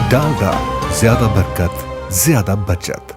डालडा, ज्यादा बरकत, ज्यादा बचत।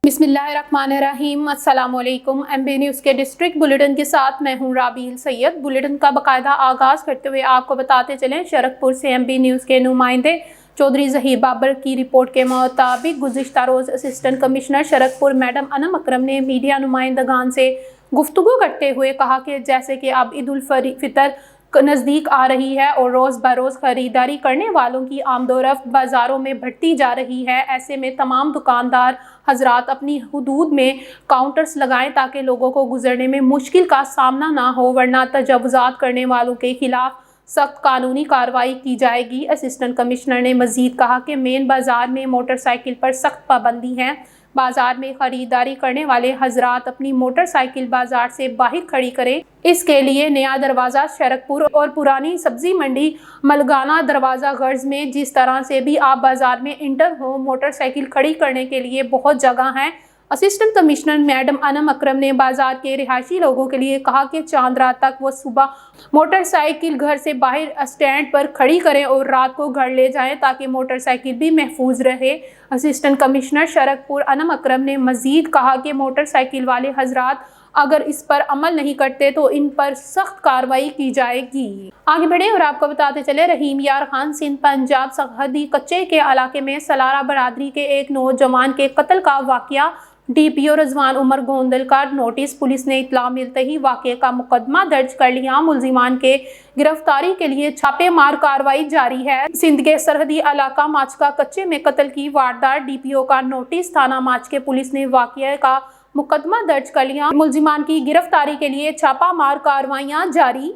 बिस्मिल्लाहिर्रहमानिर्रहीम, अस्सलामुअलैकुम। MB न्यूज़ के डिस्ट्रिक्ट बुलेटिन के साथ मैं हूं राबील सैयद। बुलेटिन का बाकायदा आगाज़ करते हुए आपको बताते चलें, शरकपुर से MB न्यूज़ के नुमाइंदे चौधरी ज़हीर बाबर की रिपोर्ट के मुताबिक गुज़िश्ता रोज़ assistant commissioner Sharakpur madam Anam Akram ने मीडिया नुमाइंदगान से गुफ्तगू करते हुए कहा कि जैसे कि अब ईद उल फितर नज़दीक आ रही है और रोज़ बरोज़ ख़रीदारी करने वालों की आमदोरफ्त बाज़ारों में बढ़ती जा रही है, ऐसे में तमाम दुकानदार हजरात अपनी हुदूद में काउंटर्स लगाएं ताकि लोगों को गुजरने में मुश्किल का सामना ना हो, वरना तजावुज़ात करने वालों के खिलाफ सख्त कानूनी कार्रवाई की जाएगी। असिस्टेंट कमिश्नर ने मज़ीद कहा कि मेन बाज़ार में मोटरसाइकिल पर सख्त पाबंदी है। बाजार में ख़रीदारी करने वाले हजरात अपनी मोटरसाइकिल बाजार से बाहर खड़ी करें। इसके लिए नया दरवाज़ा शरकपुर और पुरानी सब्ज़ी मंडी मलगाना दरवाज़ा गर्ज में जिस तरह से भी आप बाजार में इंटर हो, मोटरसाइकिल खड़ी करने के लिए बहुत जगह है। Assistant commissioner madam Anam Akram ने बाजार के रिहायशी लोगों के लिए कहा कि चांद रात तक वो सुबह मोटरसाइकिल घर से बाहर स्टैंड पर खड़ी करें और रात को घर ले जाएं ताकि मोटरसाइकिल भी महफूज रहे। असिस्टेंट कमिश्नर शरकपुर अनम अकरम ने मज़ीद कहा कि मोटरसाइकिल वाले हजरात अगर इस पर अमल नहीं करते तो इन पर सख्त कार्रवाई की जाएगी। आगे बढ़े और आपको बताते चले, रहीम यार खान सिंध पंजाब सरहदी कच्चे के इलाके में सलारा बरादरी के एक नौजवान के कत्ल का वाक़या DPO रजवान उमर गोंदल का नोटिस। पुलिस ने इत्तला मिलते ही वाक़े का मुकदमा दर्ज कर लिया। मुलजिमान के गिरफ्तारी के लिए छापेमार कार्रवाई जारी है। सिंध के सरहदी इलाका माचका कच्चे में कत्ल की वारदात, DPO का नोटिस, थाना माचके पुलिस ने वाक़े का मुकदमा दर्ज कर लिया। मुलजिमान की गिरफ्तारी के लिए छापामार कार्रवाइयाँ जारी।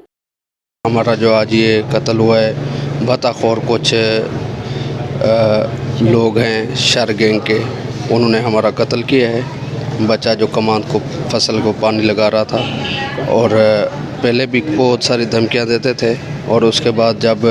हमारा जो आज ये कत्ल हुआ है, बताखोर कुछ लोग हैं शर गैंग के, उन्होंने हमारा कत्ल किया है। बच्चा जो कमान को फसल को पानी लगा रहा था और पहले भी बहुत सारी धमकियां देते थे और उसके बाद जब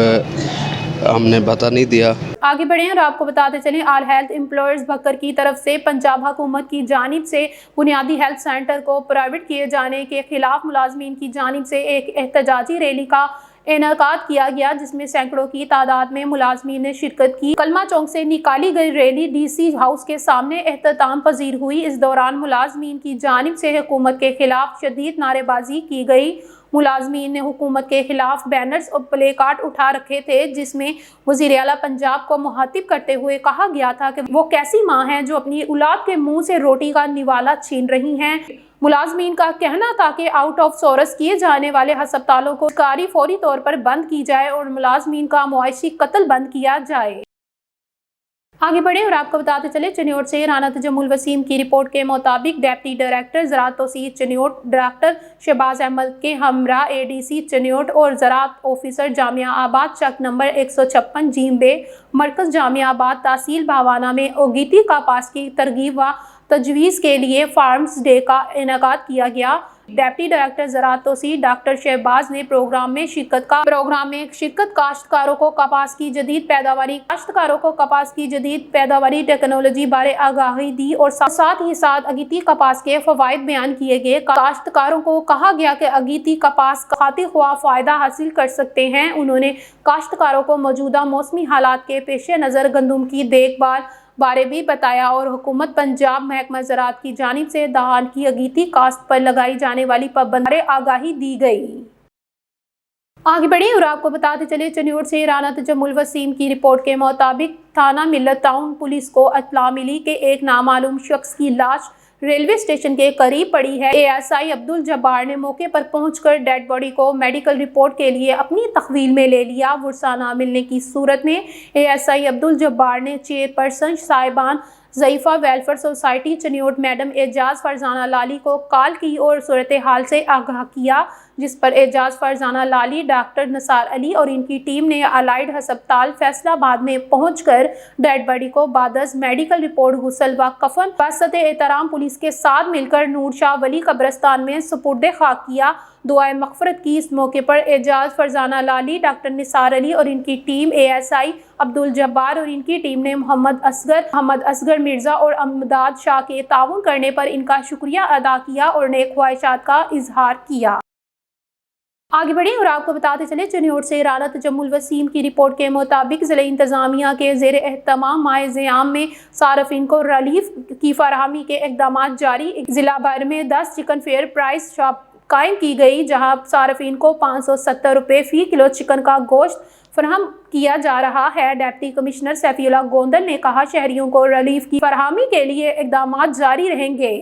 हमने बता नहीं दिया। आगे बढ़े और आपको बताते चलें, आल हेल्थ एम्प्लॉयर्स भक्कर की तरफ से पंजाब हुकूमत की जानिब से बुनियादी हेल्थ सेंटर को प्राइवेट किए जाने के खिलाफ मुलाजमीन की जानिब से एक एहतजाजी रैली का इनेकाद किया गया, जिसमें सैकड़ों की तादाद में मुलाजमीन ने शिरकत की। कलमा चौक से निकाली गई रैली DC हाउस के सामने एहतमाम पजीर हुई। इस दौरान मुलाजमीन की जानिब से हुकूमत के खिलाफ शदीद नारेबाजी की गई। मुलाजमीन ने हुकूमत के खिलाफ बैनर्स और प्ले कार्ड उठा रखे थे, जिसमें वज़ीर आला पंजाब को मुखातिब करते हुए कहा गया था कि वो कैसी माँ हैं जो अपनी औलाद के मुंह से रोटी का निवाला छीन रही हैं। मुलाजमीन का कहना था कि आउट ऑफ सोर्स किए जाने वाले हस्पतालों को सरकारी फौरी तौर पर बंद की जाए और मुलाजमीन का मुआशी कत्ल बंद किया जाए। आगे बढ़े और आपको बताते चले, चनियोट से राना तजम्मुल वसीम की रिपोर्ट के मुताबिक डिप्टी डायरेक्टर ज़राअत तौसीर चनियोट डॉक्टर शहबाज अहमद के हमरा ADC चनियोट और ज़राअत ऑफिसर जामिया आबाद चक नंबर 156 जीम बे मरकज़ जामिया आबाद तहसील भावाना में ओगीती कपास की तरगीब व तजवीज़ के लिए फार्म्स डे का इनेकाद किया गया। डिप्टी डायरेक्टर ज़राअत तौसीर डॉक्टर शहबाज ने प्रोग्राम में शिरकत काश्तकारों को कपास की जदीद पैदावारी टेक्नोलॉजी बारे आगाही दी और साथ ही साथ अगीती कपास के फ़वाइद बयान किए गए। काश्तकारों को कहा गया कि अगीती कपास खातिर ख्वाह फ़ायदा हासिल कर सकते हैं। उन्होंने काश्तकारों को मौजूदा मौसमी हालात के पेश नज़र गंदम की देखभाल बारे भी बताया और हुकूमत पंजाब महकमा ज़राअत की जानिब से धान की अगीती काश्त पर लगाई जाने वाली पाबंदी आगाही दी गई। आगे बढ़े और आपको बताते चले, चनियोट से राना तजम्मुल वसीम की रिपोर्ट के मुताबिक थाना मिल्लत टाउन पुलिस को इत्तला मिली कि एक नामालूम शख्स की लाश रेलवे स्टेशन के करीब पड़ी है। ASI अब्दुल जब्बार ने मौके पर पहुंचकर डेड बॉडी को मेडिकल रिपोर्ट के लिए अपनी तहवील में ले लिया। वुरसा ना मिलने की सूरत में ASI अब्दुल जब्बार ने चेयरपर्सन साहिबान ज़ईफ़ा welfare society Chiniot madam Ejaz Farzana Lali को कॉल की और सूरत हाल से आगाह किया, जिस पर एजाज फरजाना लाली, डॉक्टर निसार अली और इनकी टीम ने अलाइड हस्पताल फैसलाबाद में पहुंचकर डेड बॉडी को बादस मेडिकल रिपोर्ट, गुस्ल व कफन बसते एहतराम पुलिस के साथ मिलकर नूर शाह वली कब्रिस्तान में सुपुर्द खाक किया। दुआए मग़फ़िरत की। इस मौके पर एजाज फरजाना लाली, डॉक्टर निसार अली और इनकी टीम, ASI अब्दुल जब्बार और इनकी टीम ने मोहम्मद असगर مرزا اور امداد شاہ کے تعاون کرنے پر ان کا شکریہ ادا کیا اور نیک خواہشات کا اظہار کیا۔ آگے بڑھیں اور آپ کو بتاتے چلیں چنیوٹ سے رانا تجمل الوسیم کی رپورٹ کے مطابق ضلع انتظامیہ کے زیر اہتمام ماہ زیام میں صارفین کو ریلیف کی فراہمی کے اقدامات جاری۔ ضلع بھر میں 10 چکن فیئر پرائس شاپ قائم کی گئی، جہاں صارفین کو 570 روپے فی کلو چکن کا گوشت فراہم کیا جا رہا ہے۔ ڈپٹی کمشنر سیفی اللہ گوندل نے کہا شہریوں کو ریلیف کی فراہمی کے لیے اقدامات جاری رہیں گے۔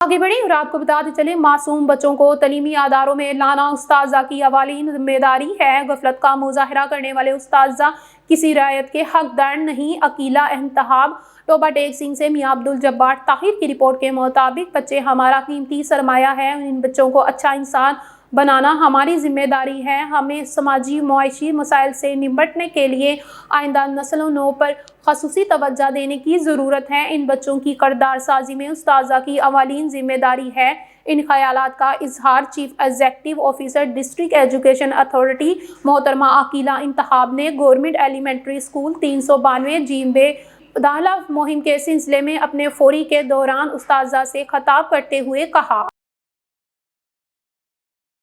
آگے بڑھیں اور آپ کو بتاتے چلیں معصوم بچوں کو تعلیمی اداروں میں لانا اساتذہ کی اولین ذمہ داری ہے۔ غفلت کا مظاہرہ کرنے والے اساتذہ کسی رعایت کے حقدار نہیں۔ عقیلہ انتخاب ٹوبہ ٹیک سنگھ سے میاں عبدالجبار طاہر کی رپورٹ کے مطابق بچے ہمارا قیمتی سرمایہ ہے، ان بچوں کو اچھا انسان بنانا ہماری ذمہ داری ہے۔ ہمیں سماجی معاشی مسائل سے نمٹنے کے لیے آئندہ نسل و نو پر خصوصی توجہ دینے کی ضرورت ہے۔ ان بچوں کی کردار سازی میں اساتذہ کی اولین ذمہ داری ہے۔ ان خیالات کا اظہار chief executive officer district education authority محترمہ عقیلہ انتخاب نے گورنمنٹ ایلیمنٹری اسکول 392 جیم بے داخلہ مہم کے سلسلے میں اپنے فوری کے دوران اساتذہ سے خطاب کرتے ہوئے کہا۔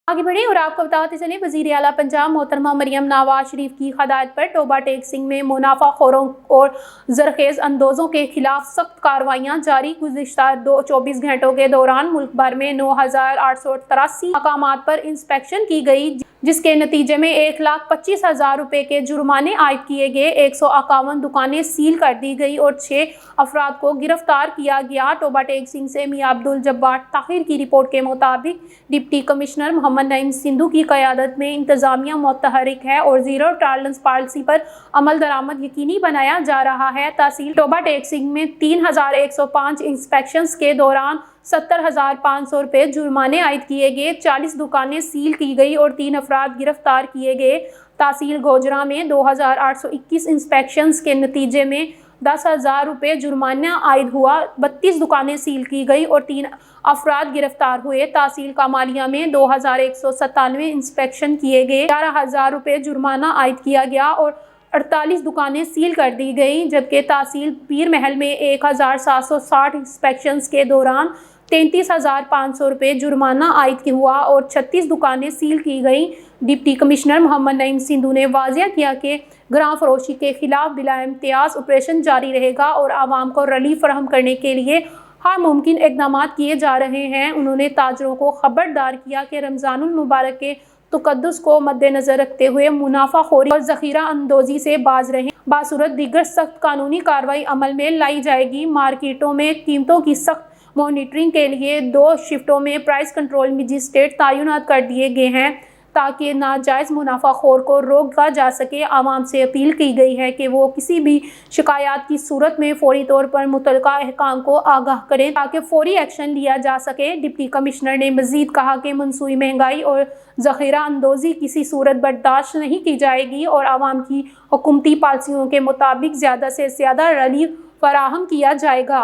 آگے بڑھیں اور آپ کو بتاتے چلیں وزیر اعلیٰ پنجاب محترمہ مریم نواز شریف کی ہدایت پر ٹوبہ ٹیک سنگھ میں منافع خوروں اور زرخیز اندوزوں کے خلاف سخت کارروائیاں جاری۔ گزشتہ 24 گھنٹوں کے دوران ملک بھر میں 9,883 مقامات پر انسپیکشن کی گئی، جس کے نتیجے میں 1,25,000 روپے کے جرمانے عائد کیے گئے۔ 151 دکانیں سیل کر دی گئی اور 6 افراد کو گرفتار کیا گیا۔ ٹوبہ ٹیک سنگھ سے میاں عبدالجبار طاہر کی رپورٹ کے مطابق ڈپٹی کمشنر محمد نعیم سندھو کی قیادت میں انتظامیہ متحرک ہے اور زیرو ٹالرنس پالیسی پر عمل درآمد یقینی بنایا جا رہا ہے۔ تحصیل ٹوبہ ٹیک سنگھ میں 3,105 انسپیکشنز کے دوران 70,500 روپے جرمانے عائد کیے گئے، 40 دکانیں سیل کی گئی اور 3 افراد گرفتار کیے گئے۔ تحصیل گوجرا میں 2,821 انسپیکشنز کے نتیجے میں 10,000 روپے جرمانہ عائد ہوا، 32 دکانیں سیل کی گئی اور 3 افراد گرفتار ہوئے۔ تحصیل کمالیہ میں 2,197 انسپیکشن کیے گئے، 11,000 روپے جرمانہ عائد کیا گیا اور 48 دکانیں سیل کر دی گئیں، جبکہ تحصیل پیر محل میں 1,760 انسپیکشنز کے دوران 33,500 روپے جرمانہ عائد ہوا اور 36 دکانیں سیل کی گئیں۔ ڈپٹی کمشنر محمد نعیم سندھو نے واضح کیا کہ گراں فروشی کے خلاف بلا امتیاز آپریشن جاری رہے گا اور عوام کو ریلیف فراہم کرنے کے لیے ہر ممکن اقدامات کیے جا رہے ہیں۔ انہوں نے تاجروں کو خبردار کیا کہ رمضان المبارک کے تقدس کو مد نظر رکھتے ہوئے منافع خوری اور ذخیرہ اندوزی سے باز رہیں۔ باصورت دیگر سخت قانونی کارروائی عمل میں لائی جائے گی۔ مارکیٹوں میں قیمتوں کی سخت مانیٹرنگ کے لیے 2 شفٹوں میں پرائس کنٹرول مجسٹریٹ تعینات کر دیے گئے ہیں تاکہ ناجائز منافع خور کو روکا جا سکے۔ عوام سے اپیل کی گئی ہے کہ وہ کسی بھی شکایات کی صورت میں فوری طور پر متعلقہ حکام کو آگاہ کریں تاکہ فوری ایکشن لیا جا سکے۔ ڈپٹی کمشنر نے مزید کہا کہ مصنوعی مہنگائی اور ذخیرہ اندوزی کسی صورت برداشت نہیں کی جائے گی اور عوام کی حکومتی پالیسیوں کے مطابق زیادہ سے زیادہ ریلیف فراہم کیا جائے گا۔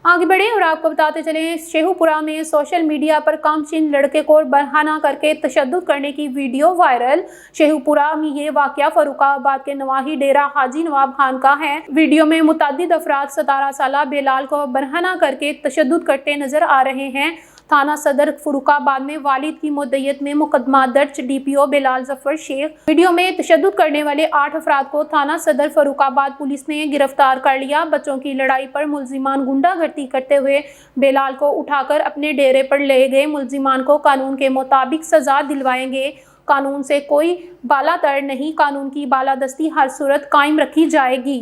آگے بڑھیں اور آپ کو بتاتے چلیں شیخو پورہ میں سوشل میڈیا پر کم سن لڑکے کو برہنہ کر کے تشدد کرنے کی ویڈیو وائرل۔ شیخو پورہ میں یہ واقعہ فاروق آباد کے نواحی ڈیرہ حاجی نواب خان کا ہے۔ ویڈیو میں متعدد افراد 17 سالہ بلال کو برہنہ کر کے تشدد کرتے نظر آ رہے ہیں۔ تھانہ صدر فاروق آباد میں والد کی مدعیت میں مقدمہ درج۔ ڈی پی او بلال ظفر شیخ۔ ویڈیو میں تشدد کرنے والے 8 افراد کو تھانہ صدر فاروق آباد پولیس نے گرفتار کر لیا۔ بچوں کی لڑائی پر ملزمان غنڈہ گردی کرتے ہوئے بلال کو اٹھا کر اپنے ڈیرے پر لے گئے۔ ملزمان کو قانون کے مطابق سزا دلوائیں گے۔ قانون سے کوئی بالا تر نہیں، قانون کی بالادستی ہر صورت قائم رکھی جائے گی۔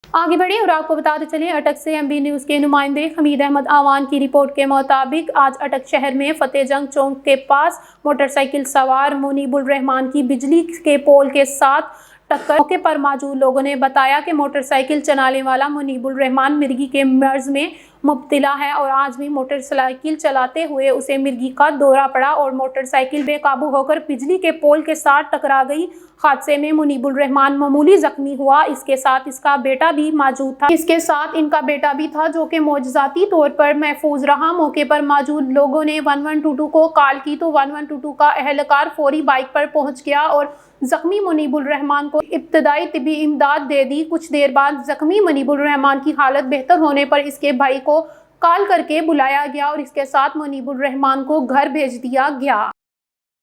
آگے بڑھیں اور آپ کو بتاتے چلیں اٹک سے ایم بی نیوز کے نمائندے حمید احمد آوان کی رپورٹ کے مطابق آج اٹک شہر میں فتح جنگ چوک کے پاس موٹر سائیکل سوار منیب الرحمان کی بجلی کے پول کے ساتھ ٹکر۔ موقع پر موجود لوگوں نے بتایا کہ موٹر سائیکل چلانے والا منیب الرحمان مرگی کے مرض میں مبتلا ہے اور آج بھی موٹر سائیکل چلاتے ہوئے اسے مرگی کا دورہ پڑا اور موٹر سائیکل بے قابو ہو کر بجلی کے پول کے ساتھ ٹکرا گئی۔ हादसे में मुनीबुल रहमान मामूली जख्मी हुआ। इसके साथ इसका बेटा भी मौजूद था। इसके साथ इनका बेटा भी था जो कि मौजूदाती तौर पर महफूज रहा। मौके पर मौजूद लोगों ने 1122 को कॉल की तो 1122 का एहलकार फौरी बाइक पर पहुंच गया और जख्मी मुनीबुल रहमान को इब्तदाई तिबी इमदाद दे दी। कुछ देर बाद जख्मी मुनीबुल रहमान की हालत बेहतर होने पर इसके भाई को कॉल करके बुलाया गया और इसके साथ मुनीबुल रहमान को घर भेज दिया गया।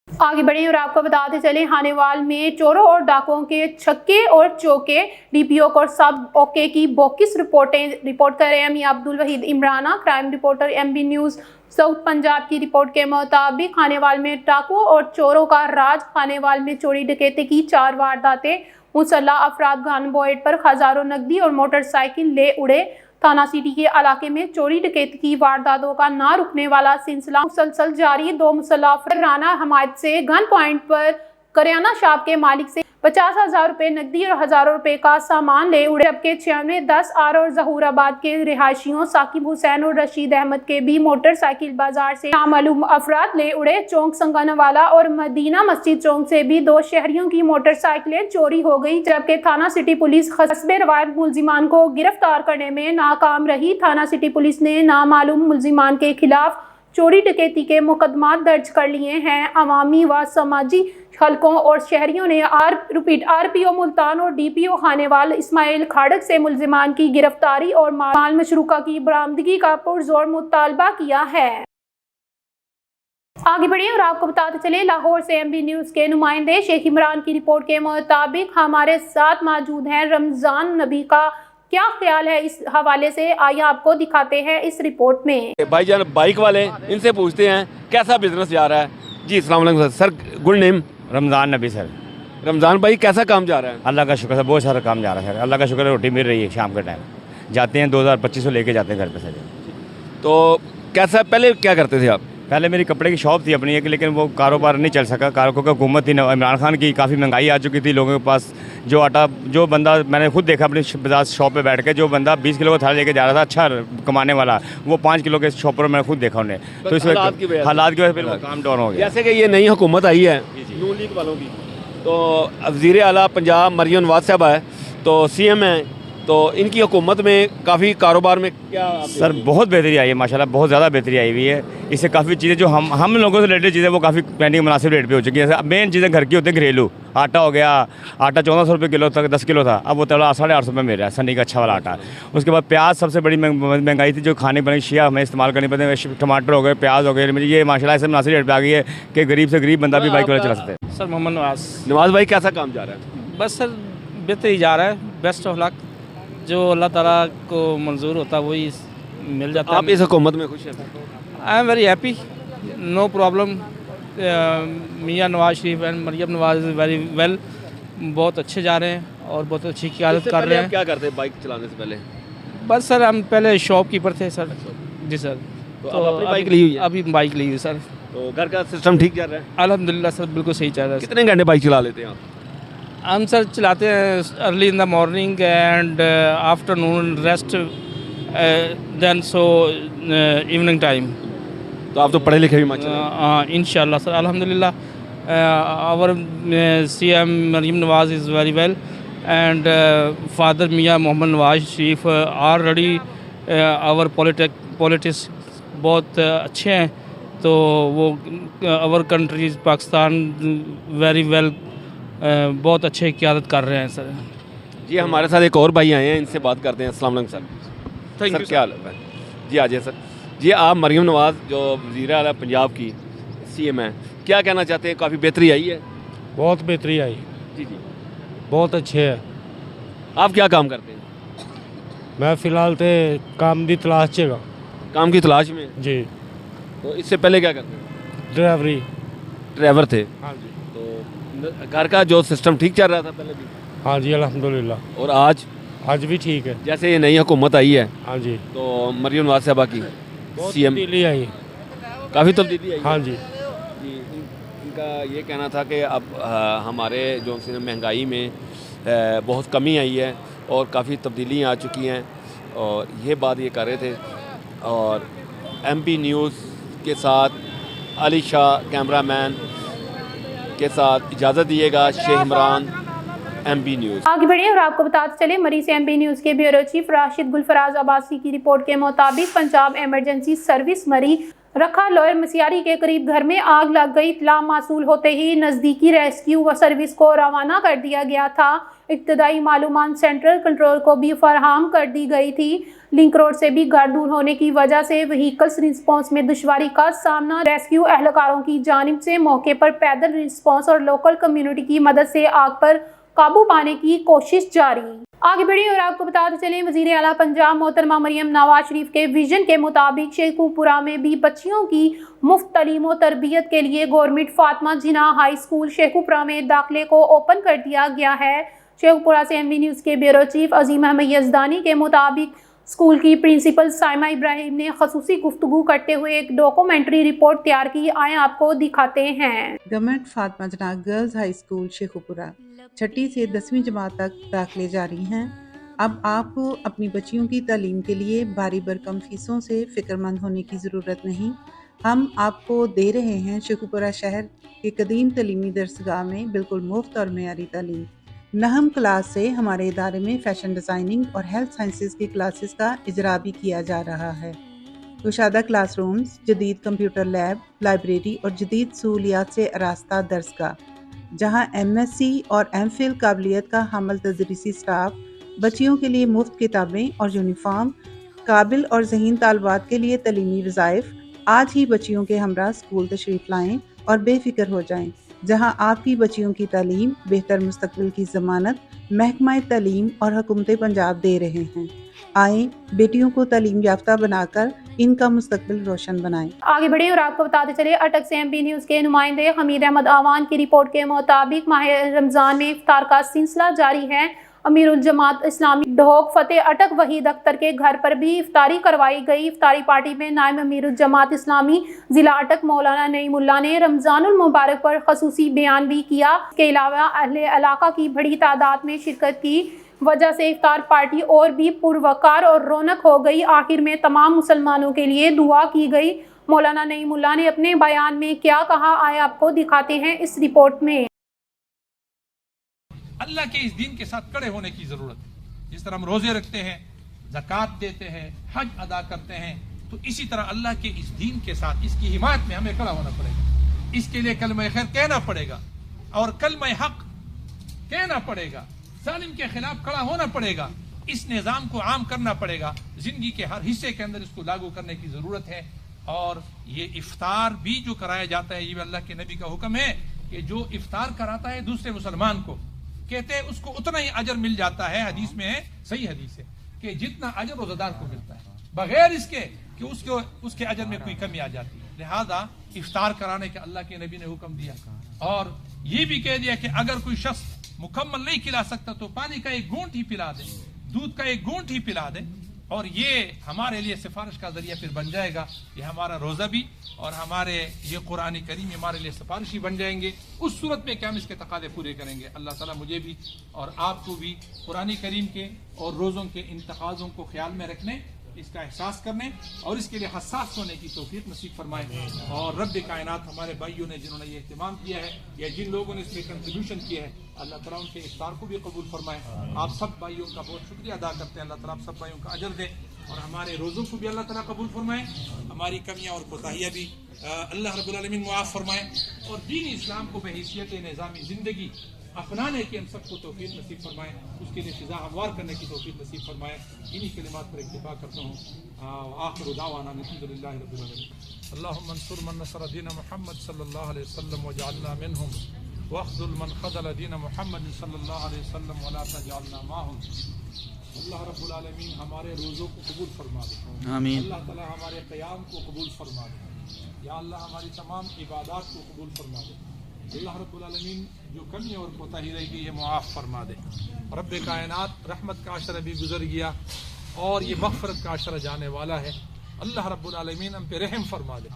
आगे बढ़े और आपको बताते चले, हानेवाल में चोरों और डाकुओं के छक्के और चौके। डीपीओ और सब ओके की बोकिस रिपोर्ट कर रहे हैं Mian Abdul Waheed Imrana. Crime reporter MB news south Punjab की रिपोर्ट के मुताबिक खानेवाल में डाकुओं और चोरों का राज। खानेवाल में चोरी डकैती की 4 वारदातें। मुसल्लह अफराद गन पॉइंट पर हजारों नकदी और मोटरसाइकिल ले उड़े। थाना सिटी के इलाके में चोरी डकैती की वारदातों का ना रुकने वाला सिलसिला मुसलसल जारी। 2 मुसल्लह अफराद राना हमायत से गन पॉइंट पर करियाना शॉप के मालिक से 50,000 रुपए नकदी और हजारों रुपए का सामान ले उड़े, जबकि 9610 आर और जहूराबाद के रिहायशियों साकिब हुसैन और रशीद अहमद के भी मोटरसाइकिल बाजार से नामालूम अफराद ले उड़े। चौक संगानावाला और मदीना मस्जिद चौक से भी 2 शहरियों की मोटरसाइकिलें चोरी हो गई, जबकि थाना सिटी पुलिस हस्बे रवायत मुलजिमान को गिरफ्तार करने में नाकाम रही। थाना सिटी पुलिस ने नामालूम मुलजिमान के खिलाफ चोरी डकैती के मुकदमा दर्ज कर लिए हैं। अवामी व समाजी हलकों और शहरियों ने आरपीओ मुल्तान और डीपीओ खानेवाल इस्माइल खाड़क से मुलजिमान की गिरफ्तारी और माल मशरूका की बरामदगी का पुरजोर मुतालबा किया है। आगे बढ़े और आपको बताते चले, लाहौर से एमबी न्यूज़ के नुमाइंदे शेख इमरान की रिपोर्ट के मुताबिक हमारे साथ मौजूद हैं। रमजान नबी का क्या ख्याल है इस हवाले से, आइए आपको दिखाते हैं इस रिपोर्ट में। भाईजान बाइक वाले, इनसे पूछते हैं कैसा बिजनेस जा रहा है। जी अस्सलाम वालेकुम सर, गुड नेम? रमज़ान नबी सर। रमज़ान भाई कैसा काम जा रहा है? अल्लाह का शुक्र है, बहुत सारा काम जा रहा है सर। अल्लाह का शुक्र है, रोटी मिल रही है शाम के टाइम। जाते हैं 2000-2500 लेके जाते हैं घर पे सर। तो कैसा, पहले क्या करते थे आप? पहले मेरी कपड़े की शॉप थी अपनी एक, लेकिन वो कारोबार नहीं चल सका। क्योंकि हुकूमत थी इमरान खान की, काफ़ी महंगाई आ चुकी थी लोगों के पास। जो आटा, जो बंदा, मैंने खुद देखा अपनी बाजार शॉप पे बैठ के, जो बंदा 20 किलो का थाला लेके जा रहा था अच्छा कमाने वाला, वो 5 किलो के शॉप पर मैंने खुद देखा उन्हें। तो इस हालात की वजह से फिर वो काम डाउन हो गया। जैसे कि ये नई हुकूमत आई है नून लीग वालों की, तो वज़ीर आला पंजाब मरियम नवाज साहब है, तो CM है, तो इनकी हुकूमत में काफ़ी कारोबार में क्या सर बहुत बेहतरी आई है माशाल्लाह, बहुत ज़्यादा बेहतरी आई हुई है। इससे काफ़ी चीज़ें जो हम लोगों से रिलेटेड चीज़ें वो काफ़ी पेंडिंग मुनासिब रेट पे हो चुकी है। मेन चीज़ें घर की होती है, घरेलू आटा हो गया। आटा 1400 रुपये किलो तक 10 किलो था, अब वो तला 850 रुपये में रहा है, सनी का अच्छा वाला आटा। उसके बाद प्याज सबसे बड़ी महंगाई थी, जो खाने बने शिया हमें इस्तेमाल करनी पड़ती है। टमाटर हो गए, प्याज हो गए, ये माशाल्लाह ऐसे मुनासिब रेट पे आ गई है कि गरीब से गरीब बंदा भी बाइक वाला चला सकते हैं। सर मोहम्मद नवाज भाई कैसा काम जा रहा है? बस सर बेहतरी जा रहा है, बेस्ट ऑफ लक। जो अल्लाह ताला को मंजूर होता है वही मिल जाता है। आप इस हुकूमत में खुश हैं? I am very happy, no problem. Mian Nawaz Sharif and Maryam Nawaz very well, बहुत अच्छे जा रहे हैं और बहुत अच्छी क़यादत कर रहे हैं। क्या करते हैं बाइक चलाने से पहले? बस सर हम पहले शॉप कीपर थे सर। जी सर। तो अपनी बाइक ली हुई है? अभी बाइक ली हुई सर। तो घर का सिस्टम ठीक चल रहा है? अल्हम्दुलिल्लाह सर, बिल्कुल सही चल रहा है। कितने घंटे बाइक चला लेते हैं आप? हम सर चलाते हैं early in the morning and afternoon rest, then so evening time. तो आप तो पढ़े लिखे भी माशाल्लाह। इंशाल्लाह सर, अल्हम्दुलिल्लाह। Our CM Maryam Nawaz is very well and father Mian Mohammad Nawaz Sharif already our politics बहुत अच्छे हैं। तो वो our countries Pakistan very well, बहुत अच्छे क़यादत कर रहे हैं सर। जी हमारे साथ एक और भाई आए हैं, इनसे बात करते हैं। अस्सलाम वालेकुम सर। सर क्या हाल है? जी आ जाइए सर। जी आप मरियम नवाज जो वज़ीर आला पंजाब की CM है, क्या कहना चाहते हैं? काफ़ी बेहतरी आई है? बहुत बेहतरी आई जी जी। बहुत अच्छे है। आप क्या काम करते हैं? मैं फ़िलहाल तो काम की तलाश च काम की तलाश में? जी। तो इससे पहले क्या करते हैं? ड्राइवरी। ड्राइवर थे? हाँ जी। तो घर का जो सिस्टम ठीक चल रहा था पहले भी? हाँ जी अल्हम्दुलिल्लाह। और आज भी ठीक है। जैसे ये नई हुकूमत आई है, हाँ जी, तो मरियम नवाज साहबा की बहुत CM तब्दीली आई। काफ़ी तब्दीली आई है। हाँ जी। जी इनका ये कहना था कि अब हमारे जो महंगाई में बहुत कमी आई है और काफ़ी तब्दीलियाँ आ चुकी हैं, और ये बात ये कर रहे थे। और MP न्यूज़ के साथ अली शाह कैमरामैन کے ساتھ اجازت دیے گا. شیخ عمران MB نیوز. آگے بڑھیں اور آپ کو بتاتے چلے مری سے MB نیوز کے بیورو چیف راشد گلفراز عباسی کی رپورٹ کے مطابق پنجاب ایمرجنسی سروس مری رکھا لوئر مسیاری کے قریب گھر میں آگ لگ گئی. اطلاع موصول ہوتے ہی نزدیکی ریسکیو و سروس کو روانہ کر دیا گیا تھا. ابتدائی معلومات سینٹرل کنٹرول کو بھی فراہم کر دی گئی تھی. لنک روڈ سے بھی گھر دور ہونے کی وجہ سے وہیکلز رسپانس میں دشواری کا سامنا. ریسکیو اہلکاروں کی جانب سے موقع پر پیدل رسپانس اور لوکل کمیونٹی کی مدد سے آگ پر قابو پانے کی کوشش جاری. آگے بڑھیں اور آپ کو بتاتے چلیں وزیر اعلیٰ پنجاب محترمہ مریم نواز شریف کے ویژن کے مطابق شیخو پورہ میں بھی بچیوں کی مفت تعلیم و تربیت کے لیے گورنمنٹ فاطمہ جناح ہائی اسکول شیخو پورہ میں داخلے کو اوپن کر دیا گیا ہے. شیخو پورہ سے MB نیوز کے بیورو چیف عظیم احمد یزدانی کے مطابق اسکول کی پرنسپل سائمہ ابراہیم نے خصوصی گفتگو کرتے ہوئے ایک ڈاکومنٹری رپورٹ تیار کی. آئیں آپ کو دکھاتے ہیں. گورنمنٹ فاطمہ جناح گرلز ہائی اسکول شیخو پورہ 6 سے 10ویں جماعت تک داخلے جاری ہیں. اب آپ کو اپنی بچیوں کی تعلیم کے لیے بھاری بھرکم فیسوں سے فکر مند ہونے کی ضرورت نہیں. ہم آپ کو دے رہے ہیں شیخو پورہ شہر کے قدیم تعلیمی درسگاہ میں بالکل مفت اور معیاری تعلیم. نہم کلاس سے ہمارے ادارے میں فیشن ڈیزائننگ اور ہیلتھ سائنسز کی کلاسز کا اجرا بھی کیا جا رہا ہے. کشادہ کلاس رومز، جدید کمپیوٹر لیب، لائبریری اور جدید سہولیات سے آراستہ درسگاہ جہاں MSc اور MPhil قابلیت کا حامل تدریسی سٹاف، بچیوں کے لیے مفت کتابیں اور یونیفارم، قابل اور ذہین طالبات کے لیے تعلیمی وظائف. آج ہی بچیوں کے ہمراہ اسکول تشریف لائیں اور بے فکر ہو جائیں، جہاں آپ کی بچیوں کی تعلیم بہتر مستقبل کی ضمانت محکمہ تعلیم اور حکومت پنجاب دے رہے ہیں. آئیں بیٹیوں کو تعلیم یافتہ بنا کر ان کا مستقبل روشن بنائیں. آگے بڑھیں اور آپ کو بتاتے چلے اٹک سے MB نیوز کے نمائندے حمید احمد آوان کی رپورٹ کے مطابق ماہ رمضان میں افطار کا سلسلہ جاری ہے. امیر الجماعت اسلامی ڈھوک فتح اٹک وحید اختر کے گھر پر بھی افطاری کروائی گئی. افطاری پارٹی میں نائب امیر الجماعت اسلامی ضلع اٹک مولانا نعیم اللہ نے رمضان المبارک پر خصوصی بیان بھی کیا. اس کے علاوہ اہل علاقہ کی بڑی تعداد میں شرکت کی وجہ سے افطار پارٹی اور بھی پروقار اور رونق ہو گئی. آخر میں تمام مسلمانوں کے لیے دعا کی گئی. مولانا نعیم اللہ نے اپنے بیان میں کیا کہا آئے آپ کو دکھاتے ہیں اس رپورٹ میں. اللہ کے اس دین کے ساتھ کڑے ہونے کی ضرورت ہے. جس طرح ہم روزے رکھتے ہیں، زکوٰۃ دیتے ہیں، حج ادا کرتے ہیں، تو اسی طرح اللہ کے اس دین کے ساتھ اس کی حمایت میں ہمیں کھڑا ہونا پڑے گا. اس کے لیے کلمہ خیر کہنا پڑے گا اور کلمہ حق کہنا پڑے گا. ظالم کے خلاف کھڑا ہونا پڑے گا. اس نظام کو عام کرنا پڑے گا. زندگی کے ہر حصے کے اندر اس کو لاگو کرنے کی ضرورت ہے. اور یہ افطار بھی جو کرایا جاتا ہے، یہ اللہ کے نبی کا حکم ہے کہ جو افطار کراتا ہے دوسرے مسلمان کو، کہتے ہیں اس کو اتنا ہی اجر مل جاتا ہے. حدیث میں ہے، صحیح حدیث ہے، کہ جتنا اجر روزہ دار کو ملتا ہے، بغیر اس کے کہ اس کے اجر میں کوئی کمی آ جاتی ہے. لہذا افطار کرانے کا اللہ کے نبی نے حکم دیا. اور یہ بھی کہہ دیا کہ اگر کوئی شخص مکمل نہیں کھلا سکتا تو پانی کا ایک گھونٹ ہی پلا دے، دودھ کا ایک گھونٹ ہی پلا دے. اور یہ ہمارے لیے سفارش کا ذریعہ پھر بن جائے گا. یہ ہمارا روزہ بھی اور ہمارے یہ قرآن کریم ہمارے لیے سفارشی بن جائیں گے. اس صورت میں کہ ہم اس کے تقاضے پورے کریں گے. اللہ تعالیٰ مجھے بھی اور آپ کو بھی قرآن کریم کے اور روزوں کے ان تقاضوں کو خیال میں رکھنے، اس کا احساس کرنے اور اس کے لیے حساس ہونے کی توفیق نصیب فرمائے. اور رب کائنات ہمارے بھائیوں نے جنہوں نے یہ اہتمام کیا ہے یا جن لوگوں نے اس میں کنٹریبیوشن کیا ہے، اللہ تعالیٰ ان کے افطار کو بھی قبول فرمائے. آپ سب بھائیوں کا بہت شکریہ ادا کرتے ہیں. اللہ تعالیٰ آپ سب بھائیوں کا اجر دے اور ہمارے روزوں کو بھی اللہ تعالیٰ قبول فرمائے. ہماری کمیاں اور کوتاہیاں بھی اللہ رب العالمین معاف فرمائے. اور دین اسلام کو بحیثیت نظامی زندگی اپنانے کی ہم سب کو توفیق نصیب فرمائے. اس کے لیے فضا ہموار کرنے کی توفیق نصیب فرمائے. انہی کلمات پر اکتفا کرتا ہوں. آخر دعوانا الحمدللہ رب العالمین. اللہم انصر من نصر دین محمد صلی اللہ علیہ وسلم وجعلنا منہم واخذل من خذل دین محمد صلی اللہ علیہ وسلم ولا تجعلنا معهم. اللہ رب العالمین ہمارے روزوں کو قبول فرما دے. آمین. اللہ تعالی ہمارے قیام کو قبول فرما دے. یا اللہ ہماری تمام عبادات کو قبول فرما دے. اللہ رب العالمین جو کمی اور کوتاہی رہ گئی ہے معاف فرما دے. رب کائنات رحمت کا عشرہ بھی گزر گیا اور یہ مغفرت کا عشرہ جانے والا ہے. اللہ رب العالمین ہم پہ رحم فرما دے.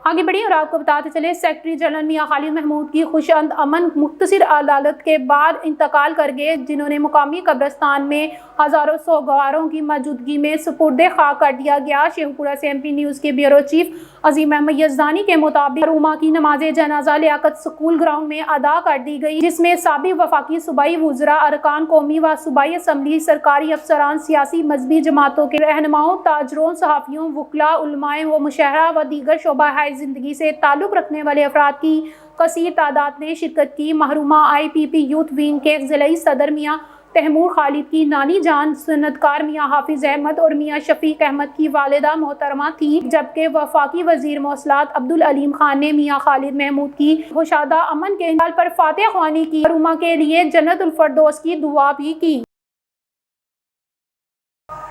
आगे बढ़ी और आपको बताते चले, सेक्रेटरी जनरल मियां खालिद महमूद की खुशअंद अमन मुख्तसर अदालत के बाद इंतकाल कर गए, जिन्होंने मुकामी कब्रिस्तान में हज़ारों सोगवारों की मौजूदगी में सुपुर्द खाक कर दिया गया। शेखपुरा से MP न्यूज़ के ब्यूरो चीफ अजीम अहमद यज़दानी के मुताबिक मरहूमा की नमाज जनाजा लियाकत स्कूल ग्राउंड में अदा कर दी गई, जिसमें साबिक वफाकी सूबाई वुज़रा, अरकान कौमी व सूबाई असम्बली, सरकारी अफसरान, सियासी मजहबी जमातों के रहनुमाओं, ताजरों, सहाफ़ियों, वकला, उलमाए व मुशाहरा व दीगर शोबा ज़िंदगी से ताल्लुक़ रखने वाले अफराद की कसीर तादाद ने शिरकत की। महरूमा IPP यूथ विंग के ज़िलाई सदर मियाँ तैमूर खालिद की नानी जान सनतकार मियाँ हाफिज अहमद और मियाँ शफीक अहमद की वालिदा मोहतरमा थी, जबकि वफाकी वजीर मौसलात अब्दुल अलीम खान ने मियाँ खालिद महमूद की खुशादा अमन के इंतकाल पर फातिहा ख्वानी की, महरूमा के लिए जन्नतुल फरदौस की दुआ भी की।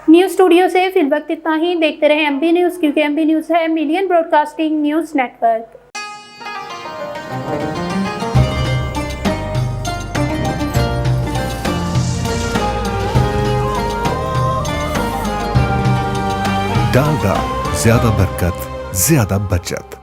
न्यूज़ स्टूडियो से फिल वक्त इतना ही। देखते रहें MB न्यूज़, क्योंकि MB न्यूज़ है million broadcasting news network. Dalda, ज्यादा बरकत, ज्यादा बचत।